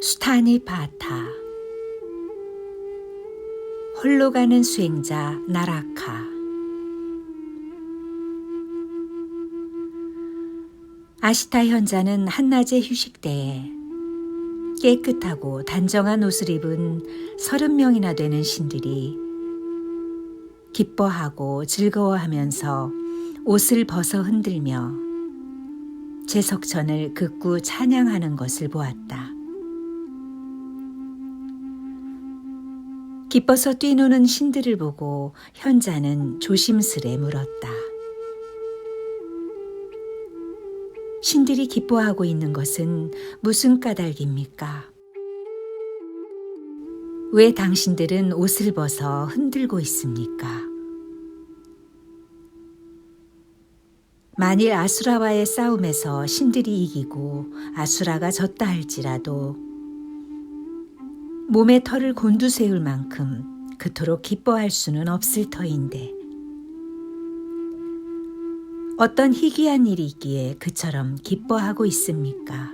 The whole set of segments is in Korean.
수타니 바타. 홀로 가는 수행자 나라카. 아시타 현자는 한낮의 휴식 때에 깨끗하고 단정한 옷을 입은 30명이나 되는 신들이 기뻐하고 즐거워하면서 옷을 벗어 흔들며 제석천을 극구 찬양하는 것을 보았다. 기뻐서 뛰노는 신들을 보고 현자는 조심스레 물었다. 신들이 기뻐하고 있는 것은 무슨 까닭입니까? 왜 당신들은 옷을 벗어 흔들고 있습니까? 만일 아수라와의 싸움에서 신들이 이기고 아수라가 졌다 할지라도 몸의 털을 곤두세울 만큼 그토록 기뻐할 수는 없을 터인데 어떤 희귀한 일이 있기에 그처럼 기뻐하고 있습니까?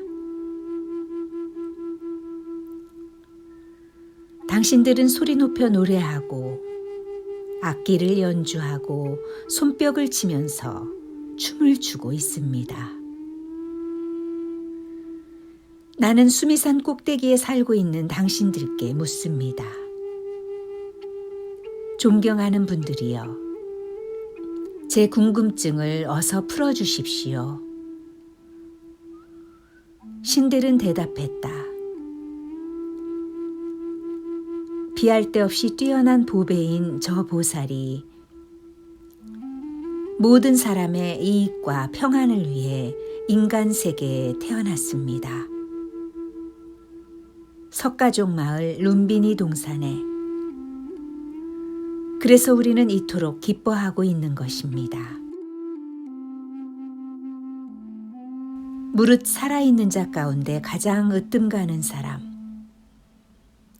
당신들은 소리 높여 노래하고 악기를 연주하고 손뼉을 치면서 춤을 추고 있습니다. 나는 수미산 꼭대기에 살고 있는 당신들께 묻습니다. 존경하는 분들이여, 제 궁금증을 어서 풀어주십시오. 신들은 대답했다. 비할 데 없이 뛰어난 보배인 저 보살이 모든 사람의 이익과 평안을 위해 인간 세계에 태어났습니다. 석가족 마을 룸비니 동산에. 그래서 우리는 이토록 기뻐하고 있는 것입니다. 무릇 살아있는 자 가운데 가장 으뜸 가는 사람,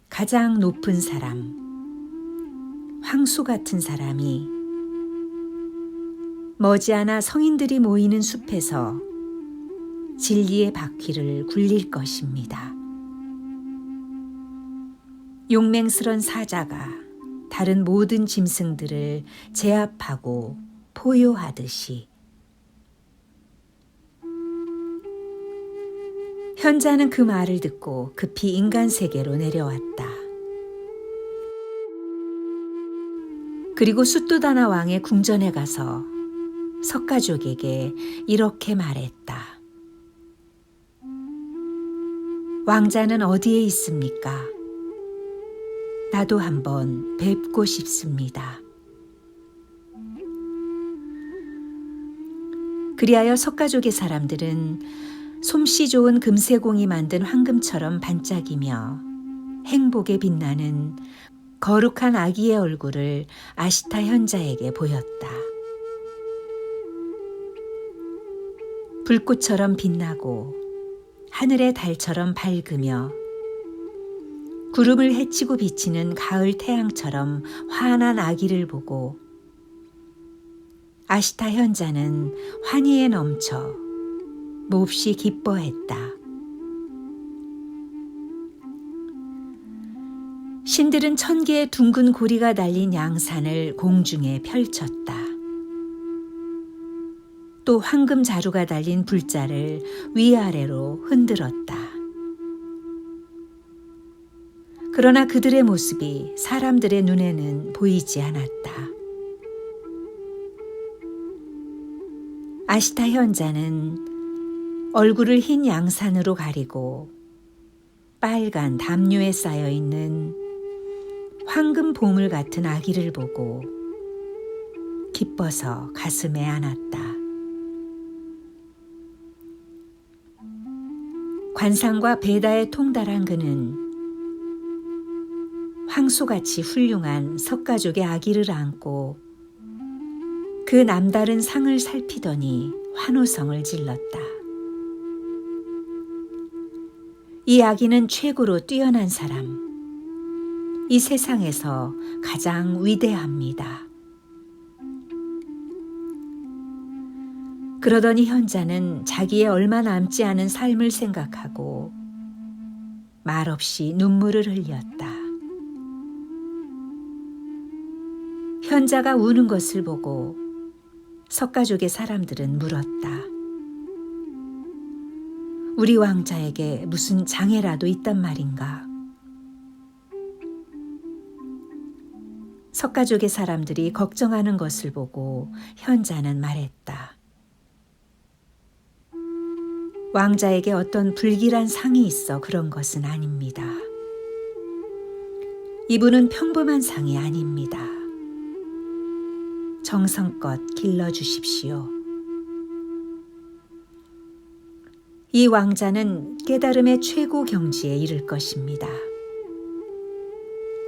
가장 높은 사람, 황소 같은 사람이 머지않아 성인들이 모이는 숲에서 진리의 바퀴를 굴릴 것입니다. 용맹스런 사자가 다른 모든 짐승들을 제압하고 포효하듯이 현자는 그 말을 듣고 급히 인간 세계로 내려왔다. 그리고 수뚜다나 왕의 궁전에 가서 석가족에게 이렇게 말했다. 왕자는 어디에 있습니까? 나도 한번 뵙고 싶습니다. 그리하여 석가족의 사람들은 솜씨 좋은 금세공이 만든 황금처럼 반짝이며 행복에 빛나는 거룩한 아기의 얼굴을 아시타 현자에게 보였다. 불꽃처럼 빛나고 하늘의 달처럼 밝으며 구름을 헤치고 비치는 가을 태양처럼 환한 아기를 보고 아시타 현자는 환희에 넘쳐 몹시 기뻐했다. 신들은 1000개의 둥근 고리가 달린 양산을 공중에 펼쳤다. 또 황금 자루가 달린 불자를 위아래로 흔들었다. 그러나 그들의 모습이 사람들의 눈에는 보이지 않았다. 아시타 현자는 얼굴을 흰 양산으로 가리고 빨간 담요에 쌓여있는 황금 보물 같은 아기를 보고 기뻐서 가슴에 안았다. 관상과 베다에 통달한 그는 황소같이 훌륭한 석가족의 아기를 안고 그 남다른 상을 살피더니 환호성을 질렀다. 이 아기는 최고로 뛰어난 사람, 이 세상에서 가장 위대합니다. 그러더니 현자는 자기의 얼마 남지 않은 삶을 생각하고 말없이 눈물을 흘렸다. 현자가 우는 것을 보고 석가족의 사람들은 물었다. 우리 왕자에게 무슨 장애라도 있단 말인가? 석가족의 사람들이 걱정하는 것을 보고 현자는 말했다. 왕자에게 어떤 불길한 상이 있어 그런 것은 아닙니다. 이분은 평범한 상이 아닙니다. 정성껏 길러주십시오. 이 왕자는 깨달음의 최고 경지에 이를 것입니다.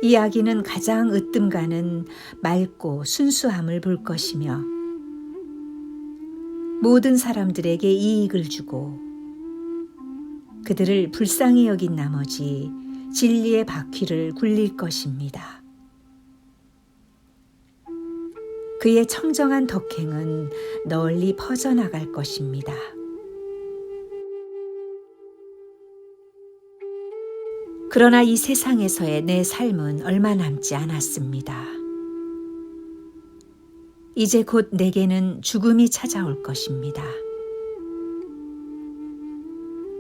이 아기는 가장 으뜸가는 맑고 순수함을 볼 것이며 모든 사람들에게 이익을 주고 그들을 불쌍히 여긴 나머지 진리의 바퀴를 굴릴 것입니다. 그의 청정한 덕행은 널리 퍼져나갈 것입니다. 그러나 이 세상에서의 내 삶은 얼마 남지 않았습니다. 이제 곧 내게는 죽음이 찾아올 것입니다.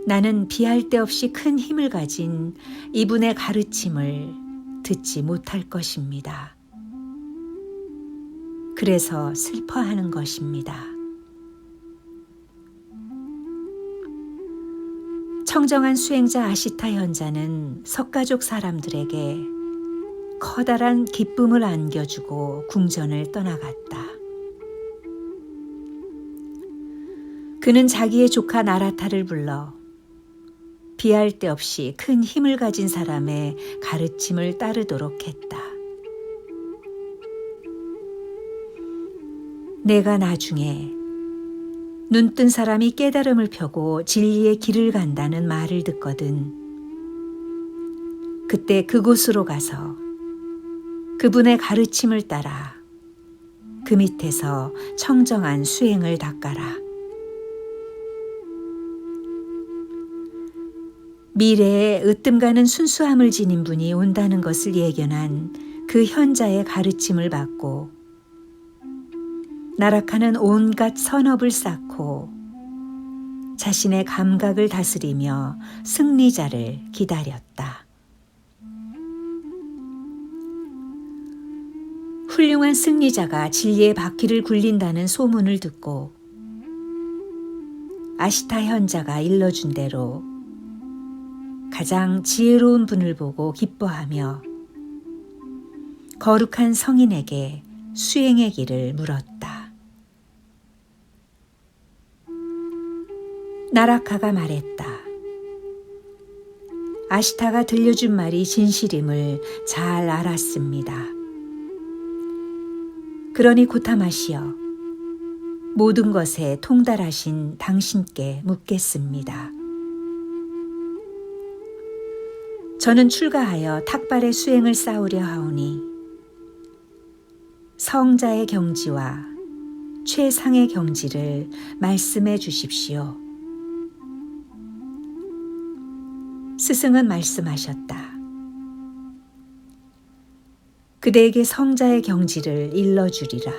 나는 비할 데 없이 큰 힘을 가진 이분의 가르침을 듣지 못할 것입니다. 그래서 슬퍼하는 것입니다. 청정한 수행자 아시타 현자는 석가족 사람들에게 커다란 기쁨을 안겨주고 궁전을 떠나갔다. 그는 자기의 조카 나라타를 불러 비할 데 없이 큰 힘을 가진 사람의 가르침을 따르도록 했다. 내가 나중에 눈뜬 사람이 깨달음을 펴고 진리의 길을 간다는 말을 듣거든 그때 그곳으로 가서 그분의 가르침을 따라 그 밑에서 청정한 수행을 닦아라. 미래에 으뜸가는 순수함을 지닌 분이 온다는 것을 예견한 그 현자의 가르침을 받고 나락하는 온갖 선업을 쌓고 자신의 감각을 다스리며 승리자를 기다렸다. 훌륭한 승리자가 진리의 바퀴를 굴린다는 소문을 듣고 아시타 현자가 일러준 대로 가장 지혜로운 분을 보고 기뻐하며 거룩한 성인에게 수행의 길을 물었다. 나라카가 말했다. 아시타가 들려준 말이 진실임을 잘 알았습니다. 그러니 고타마시여, 모든 것에 통달하신 당신께 묻겠습니다. 저는 출가하여 탁발의 수행을 쌓으려 하오니 성자의 경지와 최상의 경지를 말씀해 주십시오. 스승은 말씀하셨다. 그대에게 성자의 경지를 일러주리라.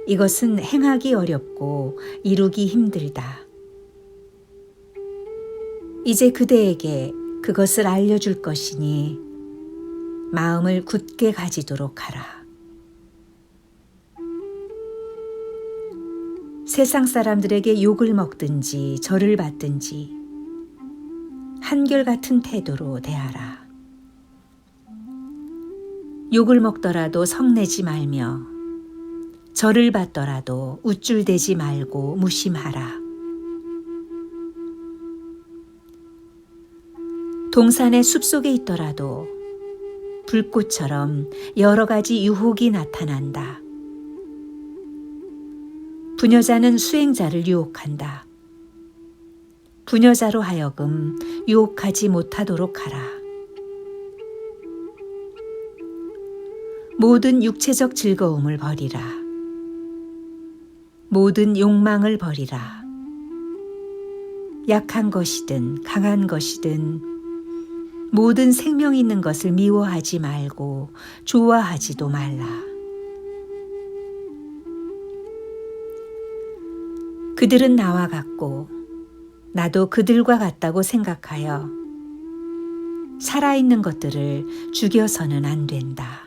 이것은 행하기 어렵고 이루기 힘들다. 이제 그대에게 그것을 알려줄 것이니 마음을 굳게 가지도록 하라. 세상 사람들에게 욕을 먹든지 절을 받든지 한결같은 태도로 대하라. 욕을 먹더라도 성내지 말며 절을 받더라도 우쭐대지 말고 무심하라. 동산의 숲속에 있더라도 불꽃처럼 여러 가지 유혹이 나타난다. 부녀자는 수행자를 유혹한다. 부녀자로 하여금 유혹하지 못하도록 하라. 모든 육체적 즐거움을 버리라. 모든 욕망을 버리라. 약한 것이든 강한 것이든 모든 생명 있는 것을 미워하지 말고 좋아하지도 말라. 그들은 나와 같고 나도 그들과 같다고 생각하여 살아있는 것들을 죽여서는 안 된다.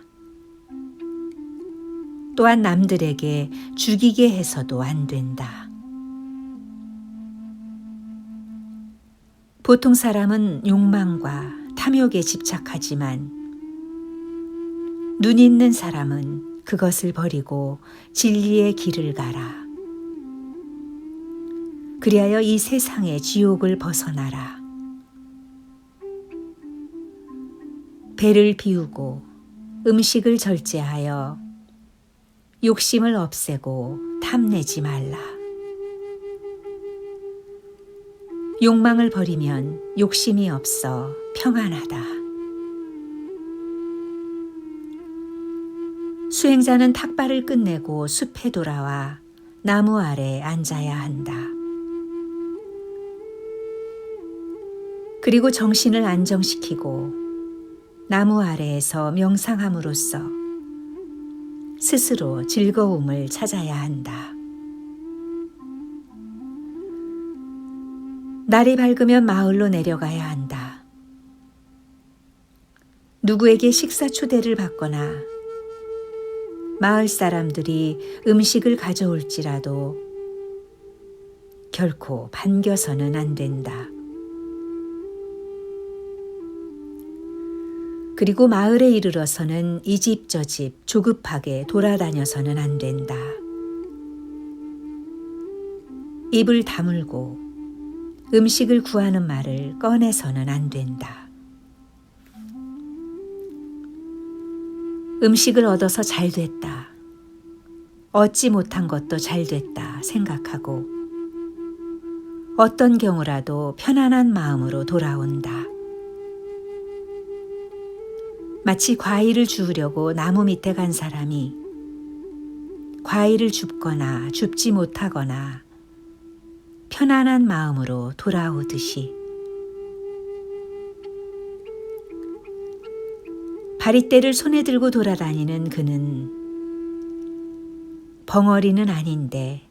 또한 남들에게 죽이게 해서도 안 된다. 보통 사람은 욕망과 탐욕에 집착하지만 눈 있는 사람은 그것을 버리고 진리의 길을 가라. 그리하여 이 세상의 지옥을 벗어나라. 배를 비우고 음식을 절제하여 욕심을 없애고 탐내지 말라. 욕망을 버리면 욕심이 없어 평안하다. 수행자는 탁발을 끝내고 숲에 돌아와 나무 아래 앉아야 한다. 그리고 정신을 안정시키고 나무 아래에서 명상함으로써 스스로 즐거움을 찾아야 한다. 날이 밝으면 마을로 내려가야 한다. 누구에게 식사 초대를 받거나 마을 사람들이 음식을 가져올지라도 결코 반겨서는 안 된다. 그리고 마을에 이르러서는 이 집 저 집 조급하게 돌아다녀서는 안 된다. 입을 다물고 음식을 구하는 말을 꺼내서는 안 된다. 음식을 얻어서 잘 됐다. 얻지 못한 것도 잘 됐다 생각하고 어떤 경우라도 편안한 마음으로 돌아온다. 마치 과일을 주우려고 나무 밑에 간 사람이 과일을 줍거나 줍지 못하거나 편안한 마음으로 돌아오듯이 바리떼를 손에 들고 돌아다니는 그는 벙어리는 아닌데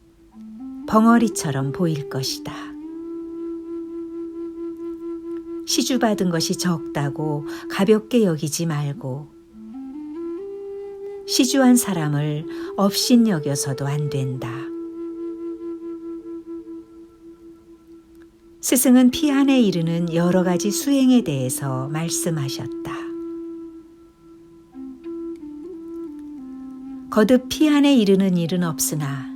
벙어리처럼 보일 것이다. 시주받은 것이 적다고 가볍게 여기지 말고 시주한 사람을 업신 여겨서도 안 된다. 스승은 피안에 이르는 여러 가지 수행에 대해서 말씀하셨다. 거듭 피안에 이르는 일은 없으나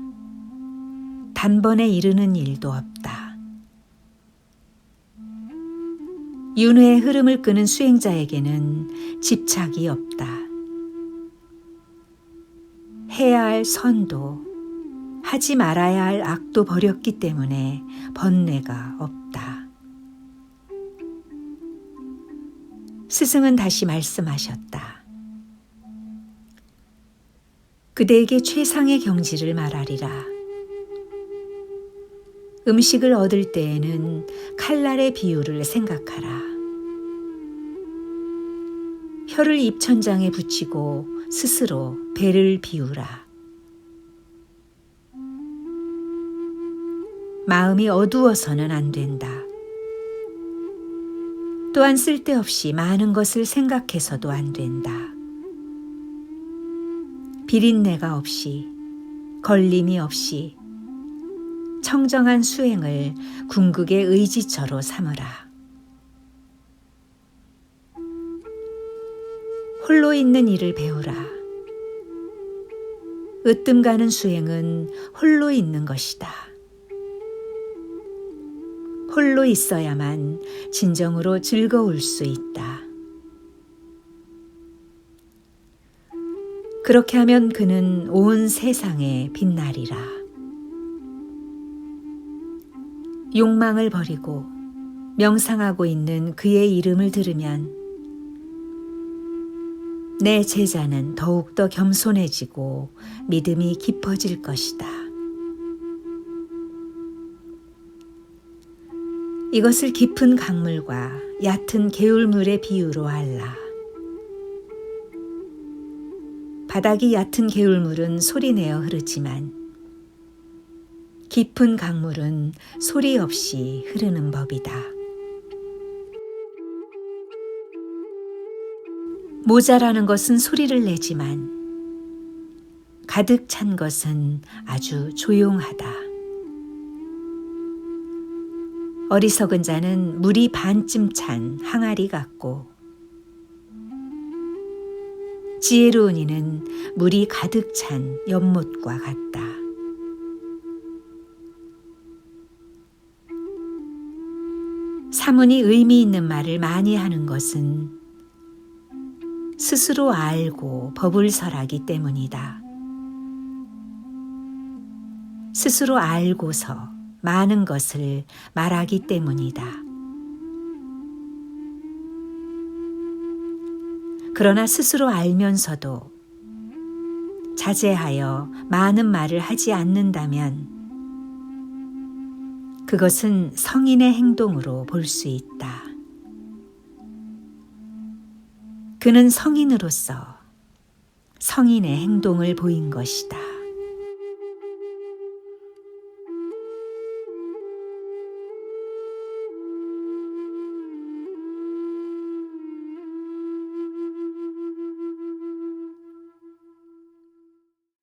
단번에 이르는 일도 없다. 윤회의 흐름을 끄는 수행자에게는 집착이 없다. 해야 할 선도 하지 말아야 할 악도 버렸기 때문에 번뇌가 없다. 스승은 다시 말씀하셨다. 그대에게 최상의 경지를 말하리라. 음식을 얻을 때에는 칼날의 비유를 생각하라. 혀를 입천장에 붙이고 스스로 배를 비우라. 마음이 어두워서는 안 된다. 또한 쓸데없이 많은 것을 생각해서도 안 된다. 비린내가 없이 걸림이 없이 청정한 수행을 궁극의 의지처로 삼으라. 홀로 있는 일을 배우라. 으뜸 가는 수행은 홀로 있는 것이다. 홀로 있어야만 진정으로 즐거울 수 있다. 그렇게 하면 그는 온 세상에 빛나리라. 욕망을 버리고 명상하고 있는 그의 이름을 들으면 내 제자는 더욱더 겸손해지고 믿음이 깊어질 것이다. 이것을 깊은 강물과 얕은 개울물의 비유로 알라. 바닥이 얕은 개울물은 소리내어 흐르지만 깊은 강물은 소리 없이 흐르는 법이다. 모자라는 것은 소리를 내지만 가득 찬 것은 아주 조용하다. 어리석은 자는 물이 반쯤 찬 항아리 같고 지혜로운 이는 물이 가득 찬 연못과 같다. 사문이 의미 있는 말을 많이 하는 것은 스스로 알고 법을 설하기 때문이다. 스스로 알고서 많은 것을 말하기 때문이다. 그러나 스스로 알면서도 자제하여 많은 말을 하지 않는다면 그것은 성인의 행동으로 볼 수 있다. 그는 성인으로서 성인의 행동을 보인 것이다.